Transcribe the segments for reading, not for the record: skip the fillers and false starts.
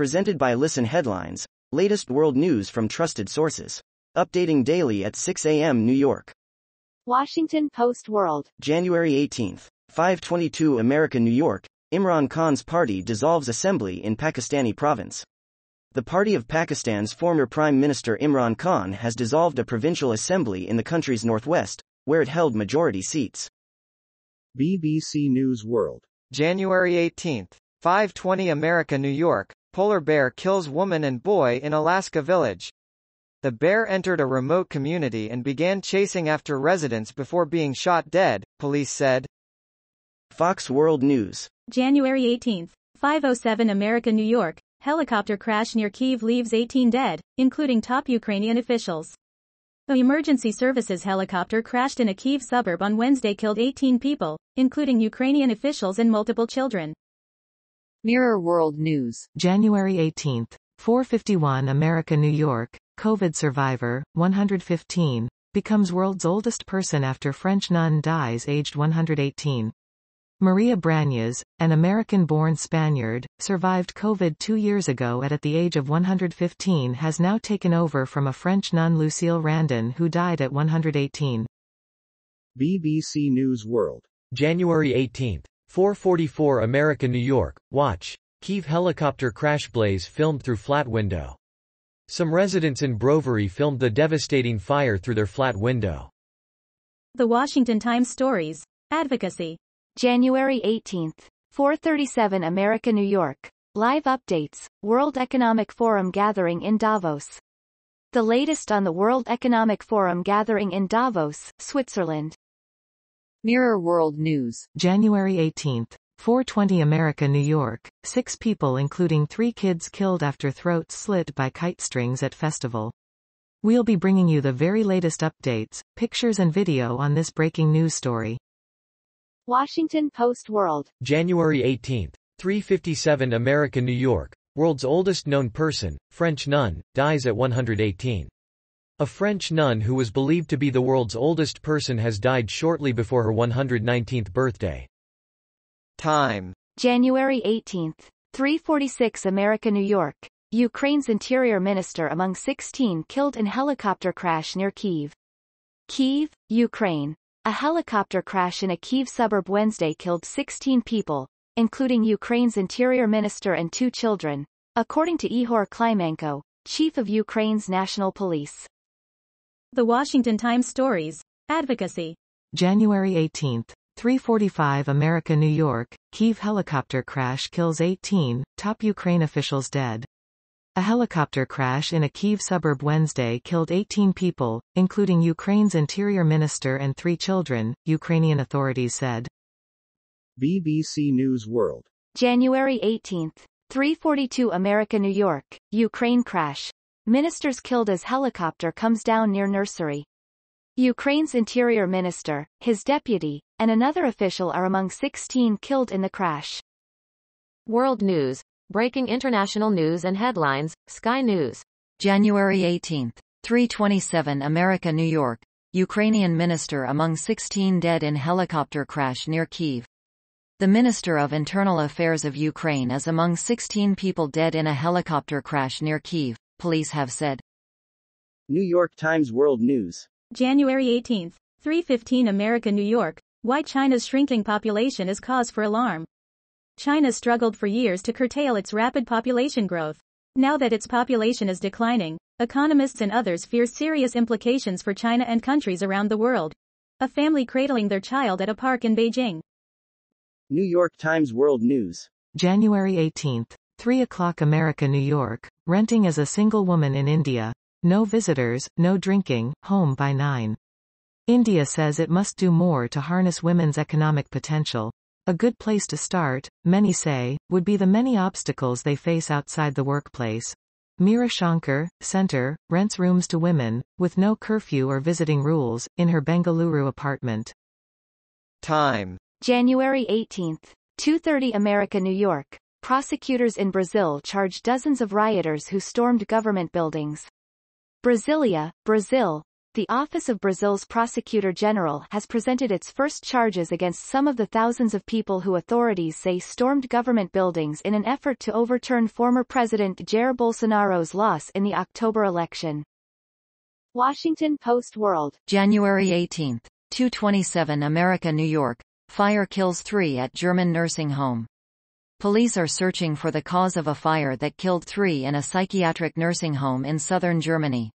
Presented by Listen Headlines, latest world news from trusted sources. Updating daily at 6 a.m. New York. Washington Post World. January 18, 5:22 America New York, Imran Khan's party dissolves assembly in Pakistani province. The party of Pakistan's former Prime Minister Imran Khan has dissolved a provincial assembly in the country's northwest, where it held majority seats. BBC News World. January 18, 5:20 America New York, polar bear kills woman and boy in Alaska village. The bear entered a remote community and began chasing after residents before being shot dead, police said. Fox World News. January 18, 5:07 America New York, helicopter crash near Kyiv leaves 18 dead, including top Ukrainian officials. The emergency services helicopter crashed in a Kyiv suburb on Wednesday, killed 18 people, including Ukrainian officials and multiple children. Mirror World News. January 18, 4:51 America New York, COVID survivor, 115, becomes world's oldest person after French nun dies aged 118. Maria Brañas, an American-born Spaniard, survived COVID 2 years ago at the age of 115, has now taken over from a French nun, Lucille Randon, who died at 118. BBC News World. January 18, 4:44 America New York, watch. Kyiv helicopter crash, blaze filmed through flat window. Some residents in Brovary filmed the devastating fire through their flat window. The Washington Times stories. Advocacy. January 18, 4:37 America New York, live updates, World Economic Forum gathering in Davos. The latest on the World Economic Forum gathering in Davos, Switzerland. Mirror World News. January 18, 4:20 America New York, 6 people including 3 kids killed after throats slit by kite strings at festival. We'll be bringing you the very latest updates, pictures and video on this breaking news story. Washington Post World. January 18, 3:57 America New York, world's oldest known person, French nun, dies at 118. A French nun who was believed to be the world's oldest person has died shortly before her 119th birthday. Time. January 18, 3:46 America New York, Ukraine's interior minister among 16 killed in helicopter crash near Kyiv. Kyiv, Ukraine. A helicopter crash in a Kyiv suburb Wednesday killed 16 people, including Ukraine's interior minister and 2 children, according to Ihor Klimenko, chief of Ukraine's national police. The Washington Times stories. Advocacy. January 18, 3:45 America New York, Kyiv helicopter crash kills 18, top Ukraine officials dead. A helicopter crash in a Kyiv suburb Wednesday killed 18 people, including Ukraine's interior minister and 3 children, Ukrainian authorities said. BBC News World. January 18, 3:42 America New York, Ukraine crash. Ministers killed as helicopter comes down near nursery. Ukraine's interior minister, his deputy, and another official are among 16 killed in the crash. World News. Breaking international news and headlines, Sky News. January 18, 3:27 America New York, Ukrainian minister among 16 dead in helicopter crash near Kyiv. The Minister of Internal Affairs of Ukraine is among 16 people dead in a helicopter crash near Kyiv, police have said. New York Times World News. January 18, 3:15 America New York, why China's shrinking population is cause for alarm. China struggled for years to curtail its rapid population growth. Now that its population is declining, economists and others fear serious implications for China and countries around the world. A family cradling their child at a park in Beijing. New York Times World News. January 18, 3 o'clock America New York, renting as a single woman in India. No visitors, no drinking, home by 9. India says it must do more to harness women's economic potential. A good place to start, many say, would be the many obstacles they face outside the workplace. Meera Shankar, Center, rents rooms to women, with no curfew or visiting rules, in her Bengaluru apartment. Time. January 18, 2:30 America New York, prosecutors in Brazil charge dozens of rioters who stormed government buildings. Brasilia, Brazil. the Office of Brazil's Prosecutor General has presented its first charges against some of the thousands of people who authorities say stormed government buildings in an effort to overturn former President Jair Bolsonaro's loss in the October election. Washington Post World. January 18, 2:27 America, New York. Fire kills 3 at German nursing home. Police are searching for the cause of a fire that killed 3 in a psychiatric nursing home in southern Germany.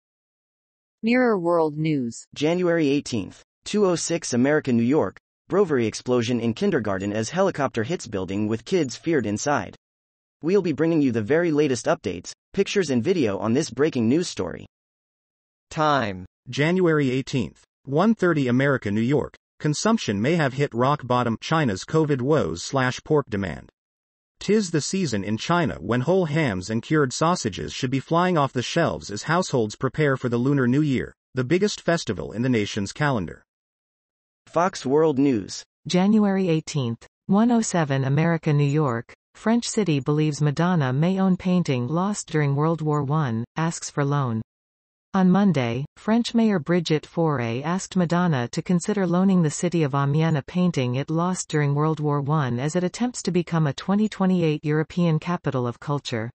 Mirror World News. January 18, 2:06 America, New York. Bravery explosion in kindergarten as helicopter hits building with kids feared inside. We'll be bringing you the very latest updates, pictures and video on this breaking news story. Time. January 18, 1:30 America, New York. Consumption may have hit rock bottom. China's COVID woes/pork demand. 'Tis the season in China when whole hams and cured sausages should be flying off the shelves as households prepare for the Lunar New Year, the biggest festival in the nation's calendar. Fox World News. January 18, 1:07 America, New York. French city believes Madonna may own painting lost during World War I, asks for loan. On Monday, French Mayor Brigitte Faure asked Madonna to consider loaning the city of Amiens a painting it lost during World War I as it attempts to become a 2028 European capital of culture.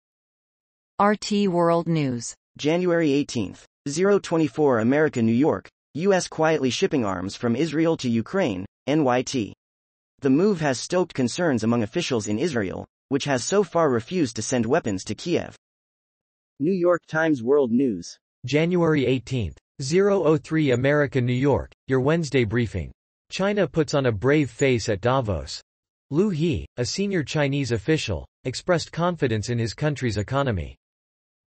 RT World News. January 18, 024 America, New York. U.S. quietly shipping arms from Israel to Ukraine, NYT. The move has stoked concerns among officials in Israel, which has so far refused to send weapons to Kiev. New York Times World News. January 18, 003 America, New York, your Wednesday briefing. China puts on a brave face at Davos. Liu He, a senior Chinese official, expressed confidence in his country's economy.